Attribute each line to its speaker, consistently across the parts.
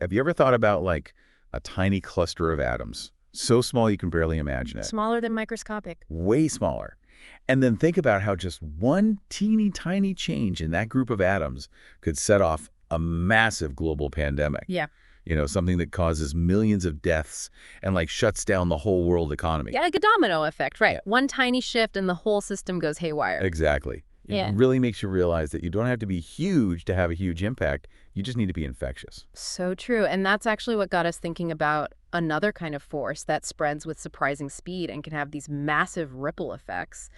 Speaker 1: Have you ever thought about like a tiny cluster of atoms? So small you can barely imagine it.
Speaker 2: Smaller than microscopic.
Speaker 1: Way smaller. And then think about how just one teeny tiny change in that group of atoms could set off a massive global pandemic.
Speaker 2: Yeah.
Speaker 1: Something that causes millions of deaths and like shuts down the whole world economy.
Speaker 2: Yeah, like a domino effect, right?
Speaker 1: Yeah.
Speaker 2: One tiny shift and the whole system goes haywire.
Speaker 1: Exactly.
Speaker 2: Yeah.
Speaker 1: It really makes you realize that you don't have to be huge to have a huge impact. You just need to be infectious.
Speaker 2: So true. And that's actually what got us thinking about another kind of force that spreads with surprising speed and can have these massive ripple effects: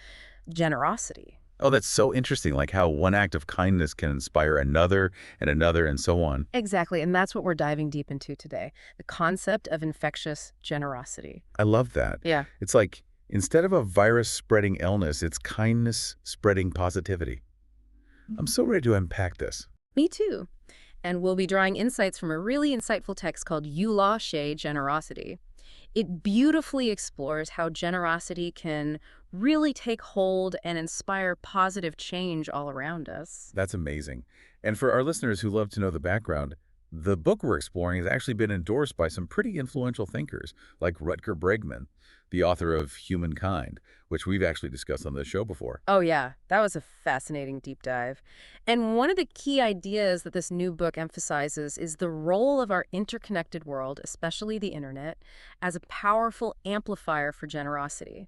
Speaker 2: generosity.
Speaker 1: Oh, that's so interesting, like how one act of kindness can inspire another and so on.
Speaker 2: Exactly. And that's what we're diving deep into today: the concept of infectious generosity.
Speaker 1: I love that.
Speaker 2: Yeah.
Speaker 1: It's like instead of a virus spreading illness, it's kindness spreading positivity. I'm so ready to unpack this.
Speaker 2: Me too. And we'll be drawing insights from a really insightful text called Eulaw Generosity. It beautifully explores how generosity can really take hold and inspire positive change all around us.
Speaker 1: That's amazing. And for our listeners who love to know the background, the book we're exploring has actually been endorsed by some pretty influential thinkers, like Rutger Bregman, the author of Humankind, which we've actually discussed on this show before.
Speaker 2: Oh yeah, that was a fascinating deep dive. And one of the key ideas that this new book emphasizes is the role of our interconnected world, especially the internet, as a powerful amplifier for generosity.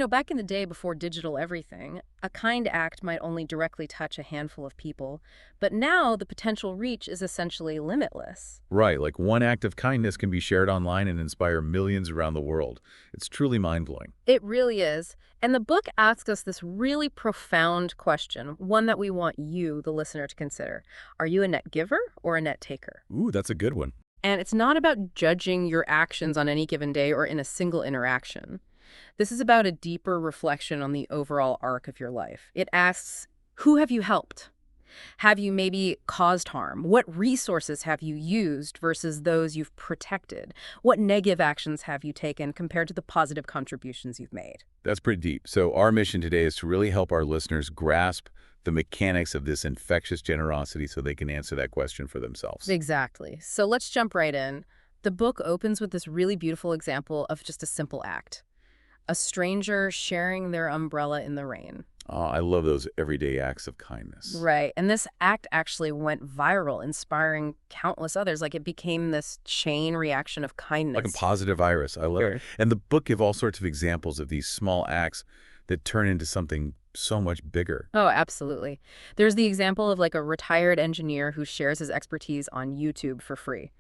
Speaker 2: Back in the day before digital everything, a kind act might only directly touch a handful of people, but now the potential reach is essentially limitless.
Speaker 1: Right, like one act of kindness can be shared online and inspire millions around the world. It's truly mind-blowing.
Speaker 2: It really is. And the book asks us this really profound question, one that we want you, the listener, to consider. Are you a net giver or a net taker?
Speaker 1: Ooh, that's a good one.
Speaker 2: And it's not about judging your actions on any given day or in a single interaction. This is about a deeper reflection on the overall arc of your life. It asks, who have you helped? Have you maybe caused harm? What resources have you used versus those you've protected? What negative actions have you taken compared to the positive contributions you've made?
Speaker 1: That's pretty deep. So our mission today is to really help our listeners grasp the mechanics of this infectious generosity so they can answer that question for themselves.
Speaker 2: Exactly. So let's jump right in. The book opens with this really beautiful example of just a simple act: a stranger sharing their umbrella in the rain.
Speaker 1: Oh, I love those everyday acts of kindness.
Speaker 2: Right. And this act actually went viral, inspiring countless others. Like, it became this chain reaction of kindness.
Speaker 1: Like a positive virus. I love it. And the book gives all sorts of examples of these small acts that turn into something so much bigger.
Speaker 2: Oh, absolutely. There's the example of like a retired engineer who shares his expertise on YouTube for free.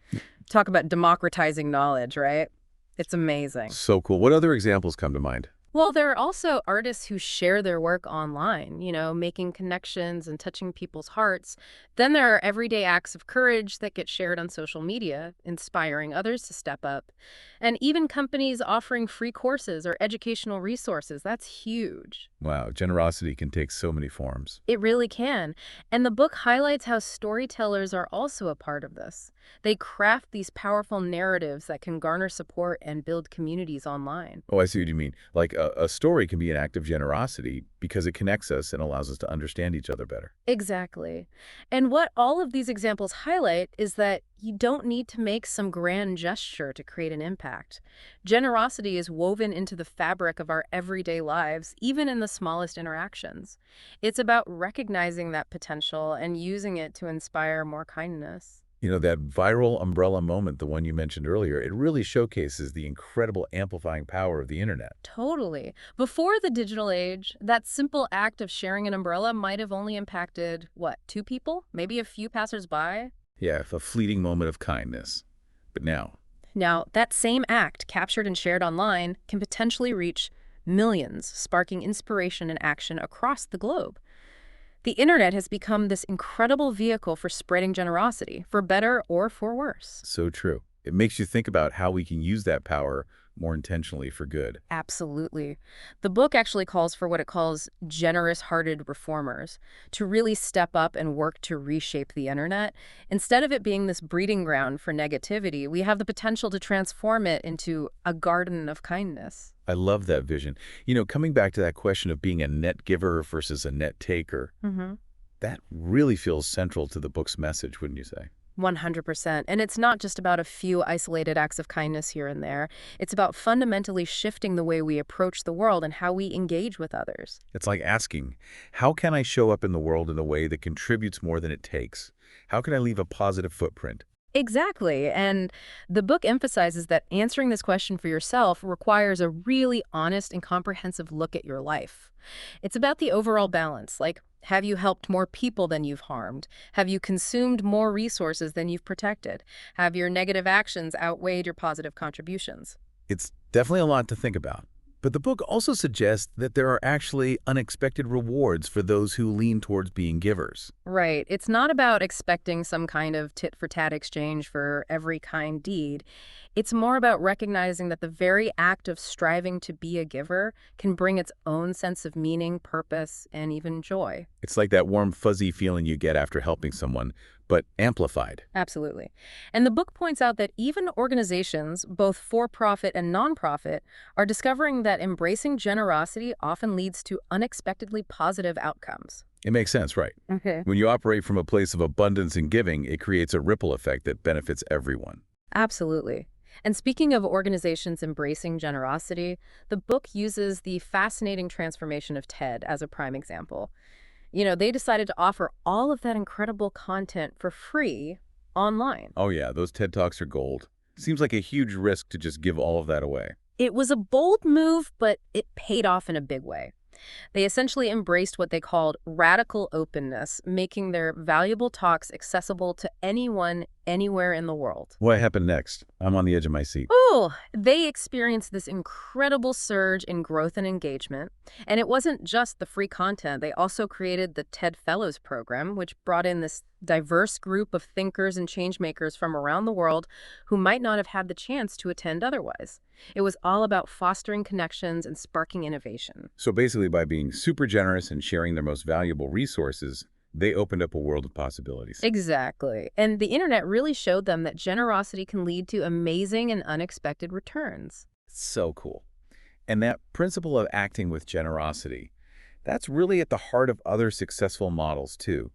Speaker 2: Talk about democratizing knowledge, right? It's amazing.
Speaker 1: So cool. What other examples come to mind?
Speaker 2: Well, there are also artists who share their work online, making connections and touching people's hearts. Then there are everyday acts of courage that get shared on social media, inspiring others to step up. And even companies offering free courses or educational resources. That's huge.
Speaker 1: Wow, generosity can take so many forms.
Speaker 2: It really can. And the book highlights how storytellers are also a part of this. They craft these powerful narratives that can garner support and build communities online.
Speaker 1: Oh, I see what you mean. Like a story can be an act of generosity because it connects us and allows us to understand each other better.
Speaker 2: Exactly. And what all of these examples highlight is that you don't need to make some grand gesture to create an impact. Generosity is woven into the fabric of our everyday lives, even in the smallest interactions. It's about recognizing that potential and using it to inspire more kindness.
Speaker 1: That viral umbrella moment, the one you mentioned earlier, it really showcases the incredible amplifying power of the internet.
Speaker 2: Totally. Before the digital age, that simple act of sharing an umbrella might have only impacted, what, 2 people? Maybe a few passersby?
Speaker 1: Yeah, a fleeting moment of kindness. But now,
Speaker 2: that same act, captured and shared online, can potentially reach millions, sparking inspiration and action across the globe. The internet has become this incredible vehicle for spreading generosity, for better or for worse.
Speaker 1: so true. It makes you think about how we can use that power more intentionally for good.
Speaker 2: Absolutely. The book actually calls for what it calls generous-hearted reformers to really step up and work to reshape the internet. Instead of it being this breeding ground for negativity, we have the potential to transform it into a garden of kindness.
Speaker 1: I love that vision. Coming back to that question of being a net giver versus a net taker, that really feels central to the book's message, wouldn't you say?
Speaker 2: 100%. And it's not just about a few isolated acts of kindness here and there. It's about fundamentally shifting the way we approach the world and how we engage with others.
Speaker 1: It's like asking, how can I show up in the world in a way that contributes more than it takes? How can I leave a positive footprint?
Speaker 2: Exactly. And the book emphasizes that answering this question for yourself requires a really honest and comprehensive look at your life. It's about the overall balance, like, have you helped more people than you've harmed? Have you consumed more resources than you've protected? Have your negative actions outweighed your positive contributions?
Speaker 1: It's definitely a lot to think about. But the book also suggests that there are actually unexpected rewards for those who lean towards being givers.
Speaker 2: Right. It's not about expecting some kind of tit-for-tat exchange for every kind deed. It's more about recognizing that the very act of striving to be a giver can bring its own sense of meaning, purpose, and even joy.
Speaker 1: It's like that warm, fuzzy feeling you get after helping someone, but amplified.
Speaker 2: Absolutely. And the book points out that even organizations, both for-profit and non-profit, are discovering that embracing generosity often leads to unexpectedly positive outcomes.
Speaker 1: It makes sense, right?
Speaker 2: Okay.
Speaker 1: When you operate from a place of abundance and giving, it creates a ripple effect that benefits everyone.
Speaker 2: Absolutely. And speaking of organizations embracing generosity, the book uses the fascinating transformation of TED as a prime example. They decided to offer all of that incredible content for free online.
Speaker 1: Oh yeah, those TED Talks are gold. Seems like a huge risk to just give all of that away.
Speaker 2: It was a bold move, but it paid off in a big way. They essentially embraced what they called radical openness, making their valuable talks accessible to anyone, anywhere in the world.
Speaker 1: What happened next? I'm on the edge of my seat.
Speaker 2: Oh, they experienced this incredible surge in growth and engagement. And it wasn't just the free content. They also created the TED Fellows program, which brought in this diverse group of thinkers and changemakers from around the world who might not have had the chance to attend otherwise. It was all about fostering connections and sparking innovation.
Speaker 1: So basically, by being super generous and sharing their most valuable resources, they opened up a world of possibilities.
Speaker 2: Exactly. And the internet really showed them that generosity can lead to amazing and unexpected returns.
Speaker 1: So cool. And that principle of acting with generosity, that's really at the heart of other successful models too.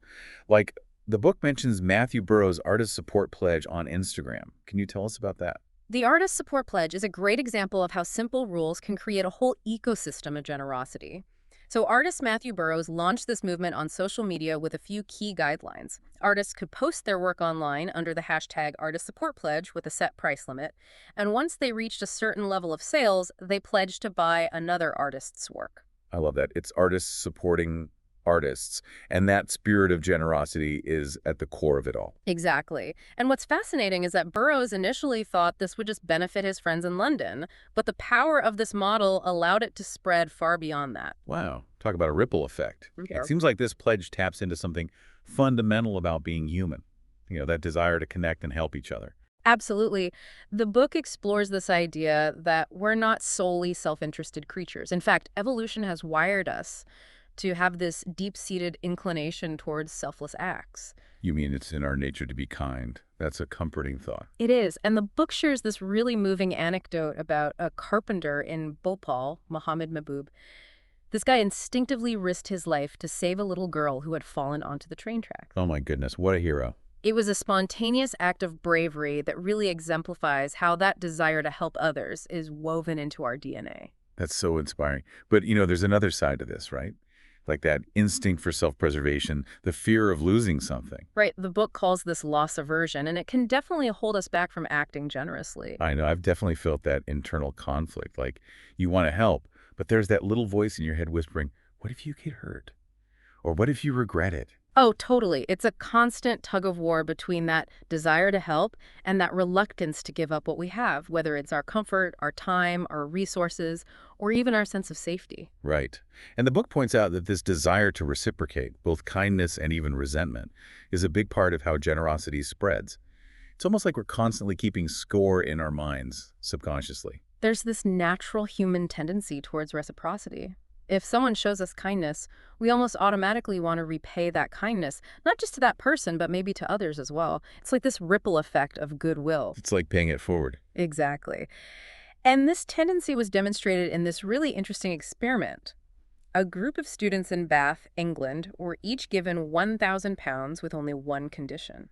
Speaker 1: Like, the book mentions Matthew Burrows' Artist Support Pledge on Instagram. Can you tell us about that?
Speaker 2: The Artist Support Pledge is a great example of how simple rules can create a whole ecosystem of generosity. So artist Matthew Burrows launched this movement on social media with a few key guidelines. Artists could post their work online under the hashtag Artist Support Pledge with a set price limit, and once they reached a certain level of sales, they pledged to buy another artist's work.
Speaker 1: I love that. It's artists supporting artists, and that spirit of generosity is at the core of it all.
Speaker 2: Exactly. And what's fascinating is that Burrows initially thought this would just benefit his friends in London, but the power of this model allowed it to spread far beyond that.
Speaker 1: Wow. Talk about a ripple effect.
Speaker 2: Okay.
Speaker 1: It seems like this pledge taps into something fundamental about being human, that desire to connect and help each other.
Speaker 2: Absolutely. The book explores this idea that we're not solely self-interested creatures. In fact, evolution has wired us to have this deep-seated inclination towards selfless acts.
Speaker 1: You mean it's in our nature to be kind? That's a comforting thought.
Speaker 2: It is. And the book shares this really moving anecdote about a carpenter in Bhopal, Mohammed Mahbub. This guy instinctively risked his life to save a little girl who had fallen onto the train tracks.
Speaker 1: Oh my goodness, what a hero.
Speaker 2: It was a spontaneous act of bravery that really exemplifies how that desire to help others is woven into our DNA.
Speaker 1: That's so inspiring. But, there's another side to this, right? Like that instinct for self-preservation, the fear of losing something.
Speaker 2: Right. The book calls this loss aversion, and it can definitely hold us back from acting generously.
Speaker 1: I know. I've definitely felt that internal conflict. Like, you want to help, but there's that little voice in your head whispering, what if you get hurt? Or what if you regret it?
Speaker 2: Oh, totally. It's a constant tug of war between that desire to help and that reluctance to give up what we have, whether it's our comfort, our time, our resources, or even our sense of safety.
Speaker 1: Right. And the book points out that this desire to reciprocate, both kindness and even resentment, is a big part of how generosity spreads. It's almost like we're constantly keeping score in our minds, subconsciously.
Speaker 2: There's this natural human tendency towards reciprocity. If someone shows us kindness, we almost automatically want to repay that kindness, not just to that person, but maybe to others as well. It's like this ripple effect of goodwill.
Speaker 1: It's like paying it forward.
Speaker 2: Exactly. And this tendency was demonstrated in this really interesting experiment. A group of students in Bath, England, were each given £1,000 with only one condition.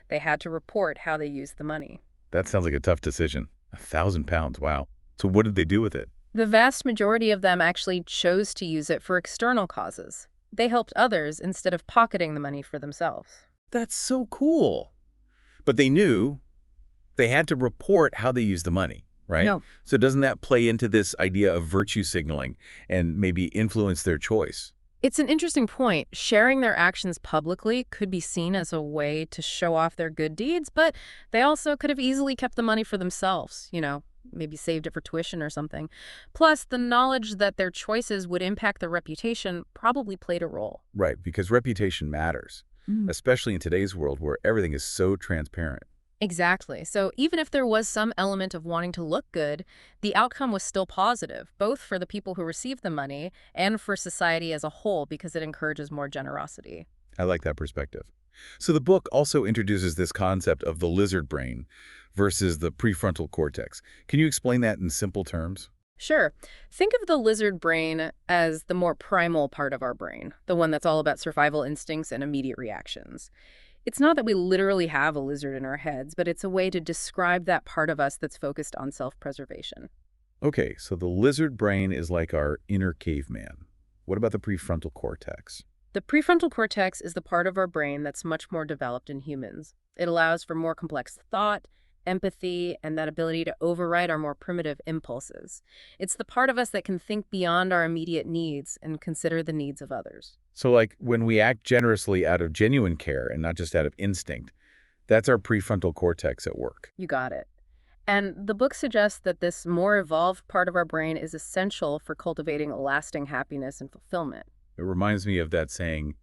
Speaker 2: They had to report how they used the money.
Speaker 1: That sounds like a tough decision. £1,000, wow. So what did they do with it?
Speaker 2: The vast majority of them actually chose to use it for external causes. They helped others instead of pocketing the money for themselves.
Speaker 1: That's so cool. But they knew they had to report how they used the money, right?
Speaker 2: No.
Speaker 1: So doesn't that play into this idea of virtue signaling and maybe influence their choice?
Speaker 2: It's an interesting point. Sharing their actions publicly could be seen as a way to show off their good deeds, but they also could have easily kept the money for themselves, maybe saved it for tuition or something. Plus, the knowledge that their choices would impact their reputation probably played a role.
Speaker 1: Right, because reputation matters, especially in today's world where everything is so transparent.
Speaker 2: Exactly. So even if there was some element of wanting to look good, the outcome was still positive, both for the people who received the money and for society as a whole, because it encourages more generosity.
Speaker 1: I like that perspective. So the book also introduces this concept of the lizard brain versus the prefrontal cortex. Can you explain that in simple terms?
Speaker 2: Sure. Think of the lizard brain as the more primal part of our brain, the one that's all about survival instincts and immediate reactions. It's not that we literally have a lizard in our heads, but it's a way to describe that part of us that's focused on self-preservation.
Speaker 1: Okay, so the lizard brain is like our inner caveman. What about the prefrontal cortex?
Speaker 2: The prefrontal cortex is the part of our brain that's much more developed in humans. It allows for more complex thought, empathy, and that ability to override our more primitive impulses. It's the part of us that can think beyond our immediate needs and consider the needs of others.
Speaker 1: So like when we act generously out of genuine care and not just out of instinct, that's our prefrontal cortex at work.
Speaker 2: You got it. And the book suggests that this more evolved part of our brain is essential for cultivating lasting happiness and fulfillment.
Speaker 1: It reminds me of that saying,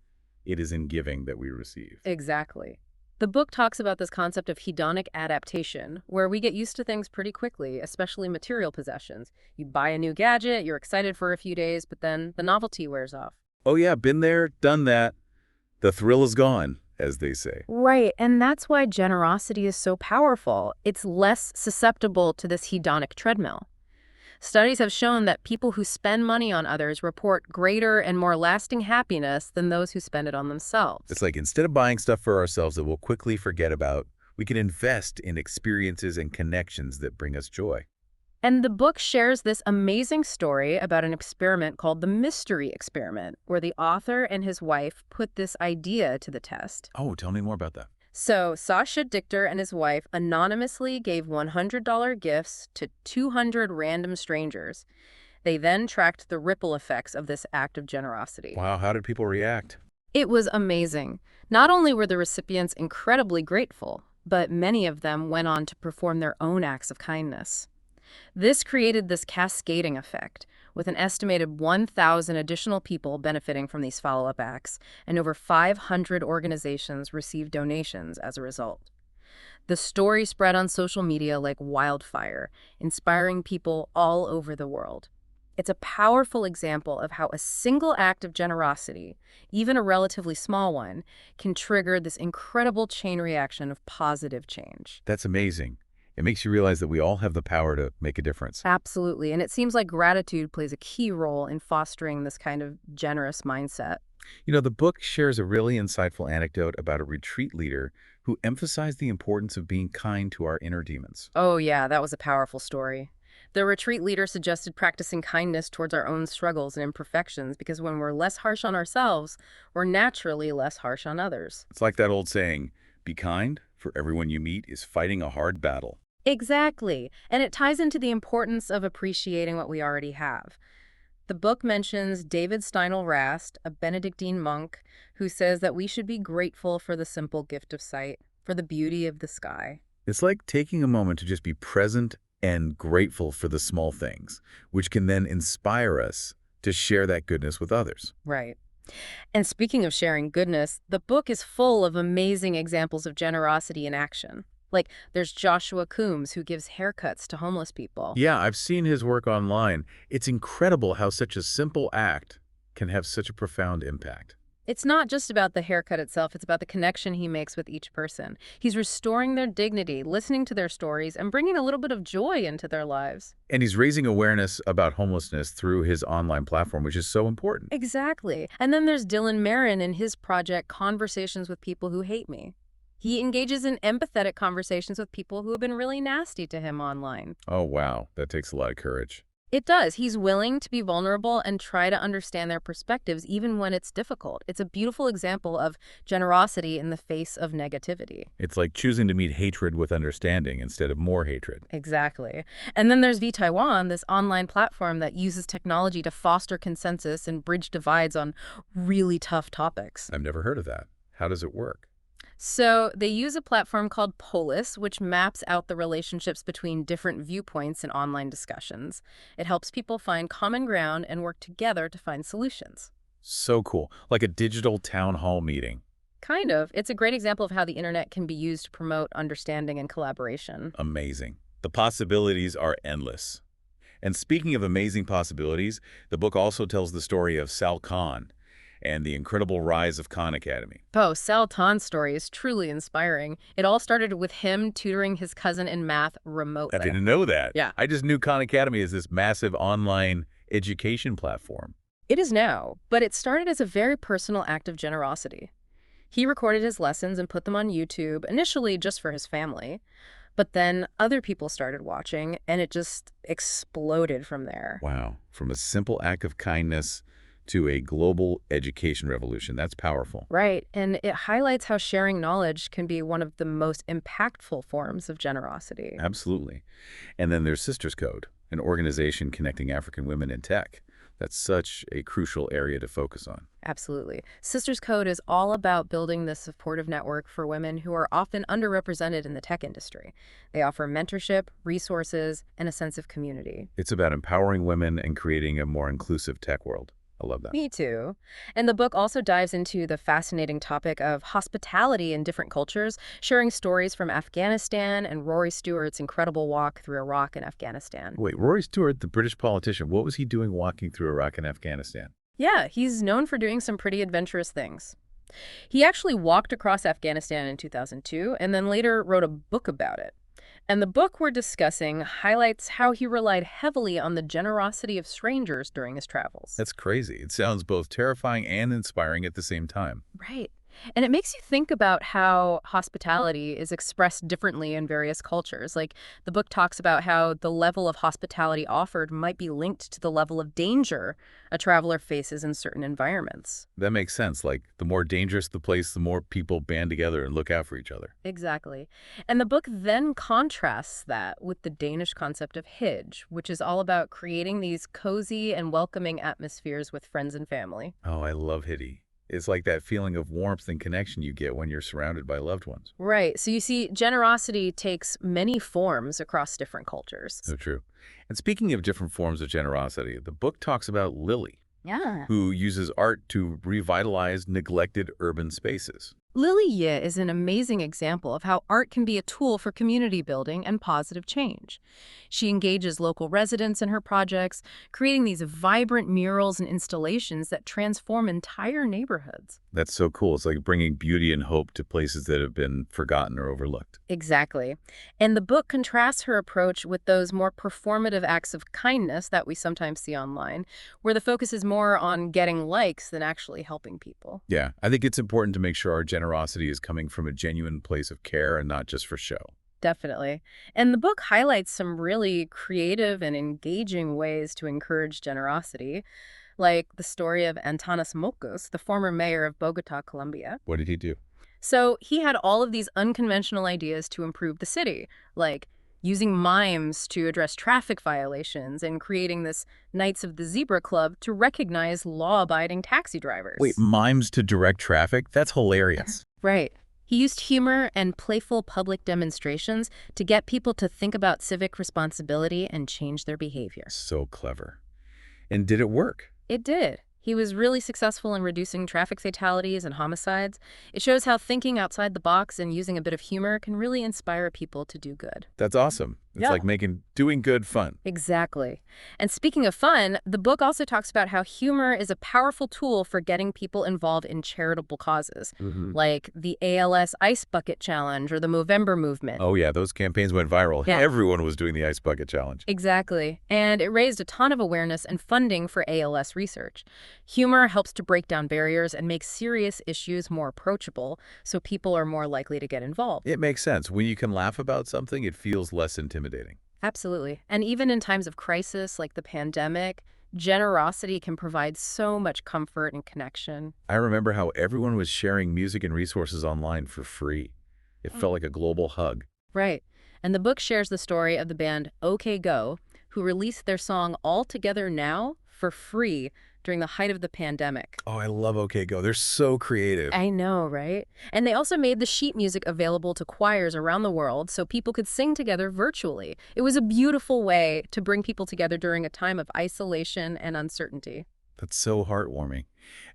Speaker 1: it is in giving that we receive.
Speaker 2: Exactly. The book talks about this concept of hedonic adaptation, where we get used to things pretty quickly, especially material possessions. You buy a new gadget, you're excited for a few days, but then the novelty wears off.
Speaker 1: Oh yeah, been there, done that. The thrill is gone, as they say.
Speaker 2: Right, and that's why generosity is so powerful. It's less susceptible to this hedonic treadmill. Studies have shown that people who spend money on others report greater and more lasting happiness than those who spend it on themselves.
Speaker 1: It's like instead of buying stuff for ourselves that we'll quickly forget about, we can invest in experiences and connections that bring us joy.
Speaker 2: And the book shares this amazing story about an experiment called the Mystery Experiment, where the author and his wife put this idea to the test.
Speaker 1: Oh, tell me more about that.
Speaker 2: So, Sasha Dichter and his wife anonymously gave $100 gifts to 200 random strangers. They then tracked the ripple effects of this act of generosity.
Speaker 1: Wow, how did people react?
Speaker 2: It was amazing. Not only were the recipients incredibly grateful, but many of them went on to perform their own acts of kindness. This created this cascading effect, with an estimated 1,000 additional people benefiting from these follow-up acts, and over 500 organizations received donations as a result. The story spread on social media like wildfire, inspiring people all over the world. It's a powerful example of how a single act of generosity, even a relatively small one, can trigger this incredible chain reaction of positive change.
Speaker 1: That's amazing. It makes you realize that we all have the power to make a difference.
Speaker 2: Absolutely. And it seems like gratitude plays a key role in fostering this kind of generous mindset.
Speaker 1: You know, the book shares a really insightful anecdote about a retreat leader who emphasized the importance of being kind to our inner demons.
Speaker 2: Oh, yeah, that was a powerful story. The retreat leader suggested practicing kindness towards our own struggles and imperfections because when we're less harsh on ourselves, we're naturally less harsh on others.
Speaker 1: It's like that old saying, be kind, for everyone you meet is fighting a hard battle.
Speaker 2: Exactly. And it ties into the importance of appreciating what we already have. The book mentions David Steinel Rast, a Benedictine monk, who says that we should be grateful for the simple gift of sight, for the beauty of the sky.
Speaker 1: It's like taking a moment to just be present and grateful for the small things, which can then inspire us to share that goodness with others.
Speaker 2: Right. And speaking of sharing goodness, the book is full of amazing examples of generosity in action. Like, there's Joshua Coombs, who gives haircuts to homeless people.
Speaker 1: Yeah, I've seen his work online. It's incredible how such a simple act can have such a profound impact.
Speaker 2: It's not just about the haircut itself, it's about the connection he makes with each person. He's restoring their dignity, listening to their stories, and bringing a little bit of joy into their lives.
Speaker 1: And he's raising awareness about homelessness through his online platform, which is so important.
Speaker 2: Exactly. And then there's Dylan Marin and his project, Conversations with People Who Hate Me. He engages in empathetic conversations with people who have been really nasty to him online.
Speaker 1: Oh, wow. That takes a lot of courage.
Speaker 2: It does. He's willing to be vulnerable and try to understand their perspectives, even when it's difficult. It's a beautiful example of generosity in the face of negativity.
Speaker 1: It's like choosing to meet hatred with understanding instead of more hatred.
Speaker 2: Exactly. And then there's VTaiwan, this online platform that uses technology to foster consensus and bridge divides on really tough topics.
Speaker 1: I've never heard of that. How does it work?
Speaker 2: So they use a platform called Polis, which maps out the relationships between different viewpoints in online discussions. It helps people find common ground and work together to find solutions.
Speaker 1: So cool. Like a digital town hall meeting.
Speaker 2: Kind of. It's a great example of how the internet can be used to promote understanding and collaboration.
Speaker 1: Amazing. The possibilities are endless. And speaking of amazing possibilities, the book also tells the story of Sal Khan and the incredible rise of Khan Academy.
Speaker 2: Oh, Sal Khan's story is truly inspiring. It all started with him tutoring his cousin in math remotely.
Speaker 1: I didn't know that.
Speaker 2: Yeah.
Speaker 1: I just knew Khan Academy as this massive online education platform.
Speaker 2: It is now, but it started as a very personal act of generosity. He recorded his lessons and put them on YouTube, initially just for his family. But then other people started watching, and it just exploded from there.
Speaker 1: Wow. From a simple act of kindness to a global education revolution. That's powerful.
Speaker 2: Right, and it highlights how sharing knowledge can be one of the most impactful forms of generosity.
Speaker 1: Absolutely. And then there's Sisters Code, an organization connecting African women in tech. That's such a crucial area to focus on.
Speaker 2: Absolutely. Sisters Code is all about building this supportive network for women who are often underrepresented in the tech industry. They offer mentorship, resources, and a sense of community.
Speaker 1: It's about empowering women and creating a more inclusive tech world. I love that.
Speaker 2: Me too. And the book also dives into the fascinating topic of hospitality in different cultures, sharing stories from Afghanistan and Rory Stewart's incredible walk through Iraq and Afghanistan.
Speaker 1: Wait, Rory Stewart, the British politician, what was he doing walking through Iraq and Afghanistan?
Speaker 2: Yeah, he's known for doing some pretty adventurous things. He actually walked across Afghanistan in 2002 and then later wrote a book about it. And the book we're discussing highlights how he relied heavily on the generosity of strangers during his travels.
Speaker 1: That's crazy. It sounds both terrifying and inspiring at the same time.
Speaker 2: Right. And it makes you think about how hospitality is expressed differently in various cultures. Like, the book talks about how the level of hospitality offered might be linked to the level of danger a traveler faces in certain environments.
Speaker 1: That makes sense. Like, the more dangerous the place, the more people band together and look out for each other.
Speaker 2: Exactly. And the book then contrasts that with the Danish concept of hygge, which is all about creating these cozy and welcoming atmospheres with friends and family.
Speaker 1: Oh, I love Hidi. It's like that feeling of warmth and connection you get when you're surrounded by loved ones.
Speaker 2: Right. So you see, generosity takes many forms across different cultures.
Speaker 1: So true. And speaking of different forms of generosity, the book talks about Lily,
Speaker 2: Yeah.
Speaker 1: who uses art to revitalize neglected urban spaces.
Speaker 2: Lily Ye is an amazing example of how art can be a tool for community building and positive change. She engages local residents in her projects, creating these vibrant murals and installations that transform entire neighborhoods.
Speaker 1: That's so cool. It's like bringing beauty and hope to places that have been forgotten or overlooked.
Speaker 2: Exactly. And the book contrasts her approach with those more performative acts of kindness that we sometimes see online, where the focus is more on getting likes than actually helping people.
Speaker 1: Yeah, I think it's important to make sure our generosity is coming from a genuine place of care and not just for show.
Speaker 2: Definitely. And the book highlights some really creative and engaging ways to encourage generosity, like the story of Antanas Mocos, the former mayor of Bogota, Colombia.
Speaker 1: What did he do?
Speaker 2: So he had all of these unconventional ideas to improve the city, like using mimes to address traffic violations and creating this Knights of the Zebra Club to recognize law-abiding taxi drivers.
Speaker 1: Wait, mimes to direct traffic? That's hilarious.
Speaker 2: Right. He used humor and playful public demonstrations to get people to think about civic responsibility and change their behavior.
Speaker 1: So clever. And did it work?
Speaker 2: It did. He was really successful in reducing traffic fatalities and homicides. It shows how thinking outside the box and using a bit of humor can really inspire people to do good.
Speaker 1: That's awesome. It's like doing good fun.
Speaker 2: Exactly. And speaking of fun, the book also talks about how humor is a powerful tool for getting people involved in charitable causes, like the ALS Ice Bucket Challenge or the Movember movement.
Speaker 1: Oh, yeah, those campaigns went viral.
Speaker 2: Yeah.
Speaker 1: Everyone was doing the Ice Bucket Challenge.
Speaker 2: Exactly. And it raised a ton of awareness and funding for ALS research. Humor helps to break down barriers and make serious issues more approachable, so people are more likely to get involved.
Speaker 1: It makes sense. When you can laugh about something, it feels less intimidating.
Speaker 2: Absolutely. And even in times of crisis like the pandemic, generosity can provide so much comfort and connection.
Speaker 1: I remember how everyone was sharing music and resources online for free. It felt like a global hug.
Speaker 2: Right. And the book shares the story of the band OK Go, who released their song All Together Now for free during the height of the pandemic.
Speaker 1: Oh, I love OK Go. They're so creative.
Speaker 2: I know, right? And they also made the sheet music available to choirs around the world so people could sing together virtually. It was a beautiful way to bring people together during a time of isolation and uncertainty.
Speaker 1: That's so heartwarming.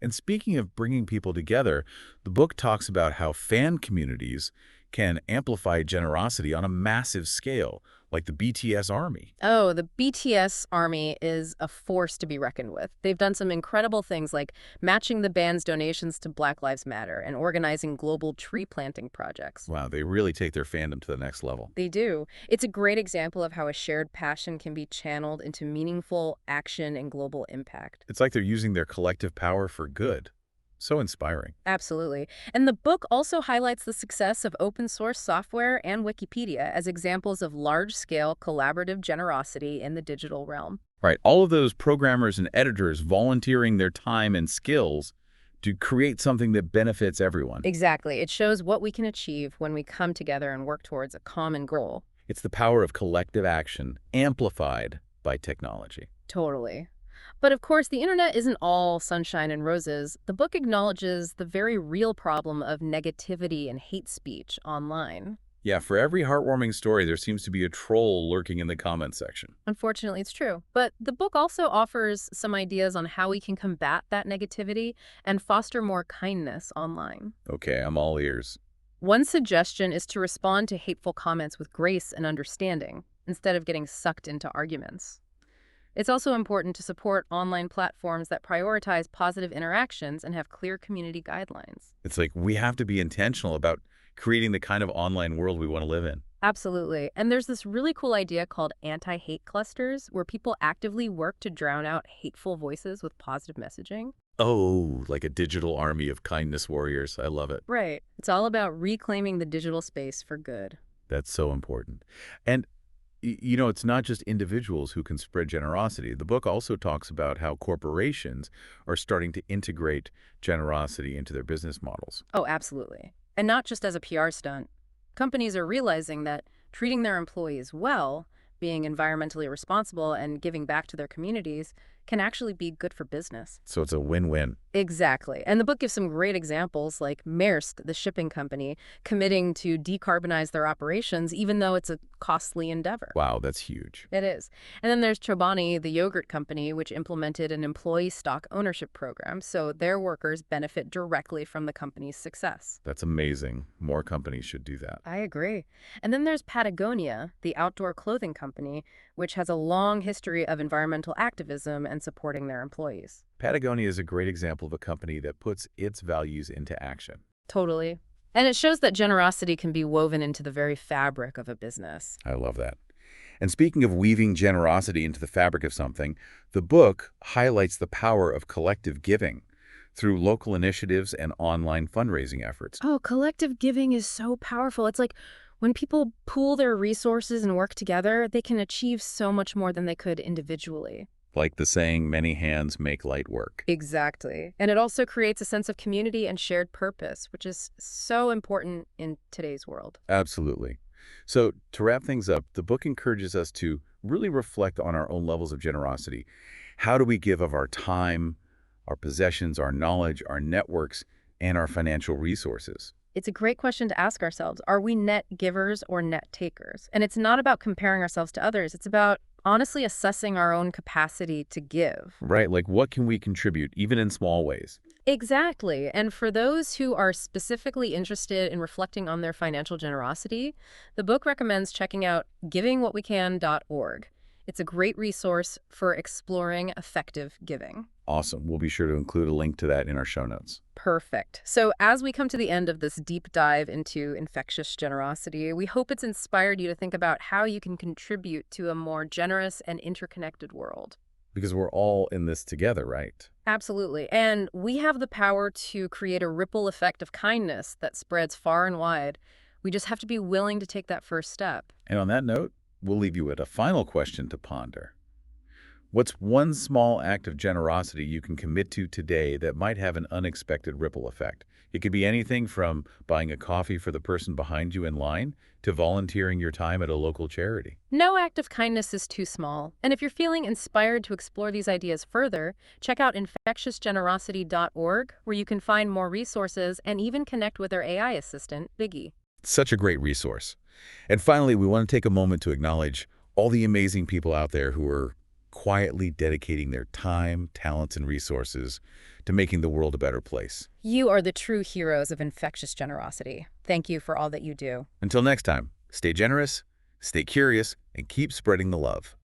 Speaker 1: And speaking of bringing people together, the book talks about how fan communities can amplify generosity on a massive scale, like the BTS Army.
Speaker 2: Oh, the BTS Army is a force to be reckoned with. They've done some incredible things like matching the band's donations to Black Lives Matter and organizing global tree planting projects.
Speaker 1: Wow, they really take their fandom to the next level.
Speaker 2: They do. It's a great example of how a shared passion can be channeled into meaningful action and global impact.
Speaker 1: It's like they're using their collective power for good. So inspiring.
Speaker 2: Absolutely. And the book also highlights the success of open source software and Wikipedia as examples of large-scale collaborative generosity in the digital realm.
Speaker 1: Right, all of those programmers and editors volunteering their time and skills to create something that benefits everyone.
Speaker 2: Exactly. It shows what we can achieve when we come together and work towards a common goal.
Speaker 1: It's the power of collective action amplified by technology.
Speaker 2: Totally. But of course, the internet isn't all sunshine and roses. The book acknowledges the very real problem of negativity and hate speech online.
Speaker 1: Yeah, for every heartwarming story, there seems to be a troll lurking in the comments section.
Speaker 2: Unfortunately, it's true. But the book also offers some ideas on how we can combat that negativity and foster more kindness online.
Speaker 1: Okay, I'm all ears.
Speaker 2: One suggestion is to respond to hateful comments with grace and understanding, instead of getting sucked into arguments. It's also important to support online platforms that prioritize positive interactions and have clear community guidelines.
Speaker 1: It's like we have to be intentional about creating the kind of online world we want to live in.
Speaker 2: Absolutely. And there's this really cool idea called anti-hate clusters, where people actively work to drown out hateful voices with positive messaging.
Speaker 1: Oh, like a digital army of kindness warriors. I love it.
Speaker 2: Right. It's all about reclaiming the digital space for good.
Speaker 1: That's so important. And you know, it's not just individuals who can spread generosity. The book also talks about how corporations are starting to integrate generosity into their business models.
Speaker 2: Oh, absolutely. And not just as a PR stunt. Companies are realizing that treating their employees well, being environmentally responsible, and giving back to their communities can actually be good for business.
Speaker 1: So it's a win-win.
Speaker 2: Exactly. And the book gives some great examples, like Maersk, the shipping company, committing to decarbonize their operations, even though it's a costly endeavor.
Speaker 1: Wow, that's huge.
Speaker 2: It is. And then there's Chobani, the yogurt company, which implemented an employee stock ownership program, so their workers benefit directly from the company's success.
Speaker 1: That's amazing. More companies should do that.
Speaker 2: I agree. And then there's Patagonia, the outdoor clothing company, which has a long history of environmental activism and supporting their employees.
Speaker 1: Patagonia is a great example of a company that puts its values into action.
Speaker 2: Totally. And it shows that generosity can be woven into the very fabric of a business.
Speaker 1: I love that. And speaking of weaving generosity into the fabric of something, the book highlights the power of collective giving through local initiatives and online fundraising efforts.
Speaker 2: Oh, collective giving is so powerful. It's like when people pool their resources and work together, they can achieve so much more than they could individually.
Speaker 1: Like the saying, many hands make light work.
Speaker 2: Exactly. And it also creates a sense of community and shared purpose, which is so important in today's world.
Speaker 1: Absolutely. So to wrap things up, the book encourages us to really reflect on our own levels of generosity. How do we give of our time, our possessions, our knowledge, our networks, and our financial resources?
Speaker 2: It's a great question to ask ourselves. Are we net givers or net takers? And it's not about comparing ourselves to others. It's about honestly assessing our own capacity to give.
Speaker 1: Right, like what can we contribute, even in small ways?
Speaker 2: Exactly. And for those who are specifically interested in reflecting on their financial generosity, the book recommends checking out givingwhatwecan.org. It's a great resource for exploring effective giving.
Speaker 1: Awesome. We'll be sure to include a link to that in our show notes.
Speaker 2: Perfect. So as we come to the end of this deep dive into infectious generosity, we hope it's inspired you to think about how you can contribute to a more generous and interconnected world.
Speaker 1: Because we're all in this together, right?
Speaker 2: Absolutely. And we have the power to create a ripple effect of kindness that spreads far and wide. We just have to be willing to take that first step.
Speaker 1: And on that note, we'll leave you with a final question to ponder. What's one small act of generosity you can commit to today that might have an unexpected ripple effect? It could be anything from buying a coffee for the person behind you in line to volunteering your time at a local charity.
Speaker 2: No act of kindness is too small. And if you're feeling inspired to explore these ideas further, check out infectiousgenerosity.org, where you can find more resources and even connect with our AI assistant, Biggie.
Speaker 1: Such a great resource. And finally, we want to take a moment to acknowledge all the amazing people out there who are quietly dedicating their time, talents, and resources to making the world a better place.
Speaker 2: You are the true heroes of infectious generosity. Thank you for all that you do.
Speaker 1: Until next time, stay generous, stay curious, and keep spreading the love.